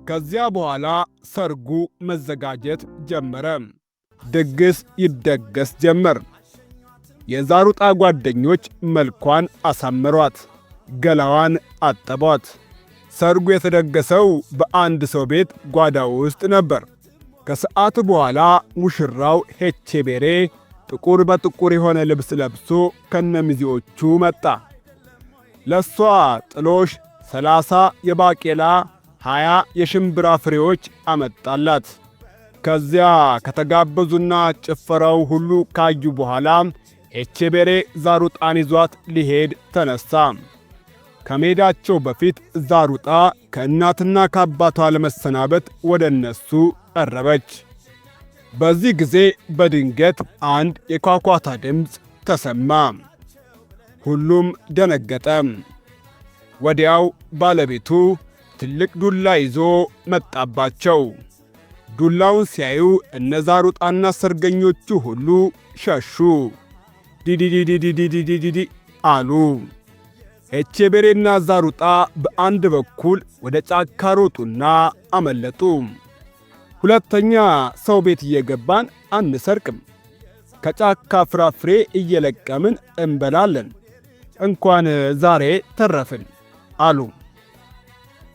ከዚያ በኋላ ሰርጉ መዘጋጀት ጀመረ። ድግስ ይደገስ ጀመር። የዛሩጣ ጓደኞች መልኳን አሳመሯት፣ ገላዋን አጠቧት። ሰርጉ የተደገሰው በአንድ ሰው ቤት ጓዳ ውስጥ ነበር። ከሰዓት በኋላ ሙሽራው ሄቼቤሬ ጥቁር በጥቁር የሆነ ልብስ ለብሶ ከነሚዜዎቹ መጣ። ለሷ ጥሎሽ 30 የባቄላ 20 የሽምብራ ፍሬዎች አመጣላት። ከዚያ ከተጋበዙና ጭፈራው ሁሉ ካዩ በኋላ ሄቼቤሬ ዛሩጣን ይዟት ሊሄድ ተነሳ። ከሜዳቸው በፊት ዛሩጣ ከእናትና ከአባቷ ለመሰናበት ወደ እነሱ ቀረበች። በዚህ ጊዜ በድንገት አንድ የኳኳታ ድምፅ ተሰማ። ሁሉም ደነገጠ። ወዲያው ባለቤቱ ትልቅ ዱላ ይዞ መጣባቸው። ዱላውን ሲያዩ እነ ዛሩጣና ሰርገኞቹ ሁሉ ሸሹ። ዲዲዲዲዲዲዲዲዲ አሉ። ሄቼቤሬና ዛሩጣ በአንድ በኩል ወደ ጫካ ሮጡና አመለጡ። ሁለተኛ ሰው ቤት እየገባን አንሰርቅም፣ ከጫካ ፍራፍሬ እየለቀምን እንበላለን፣ እንኳን ዛሬ ተረፍን አሉ።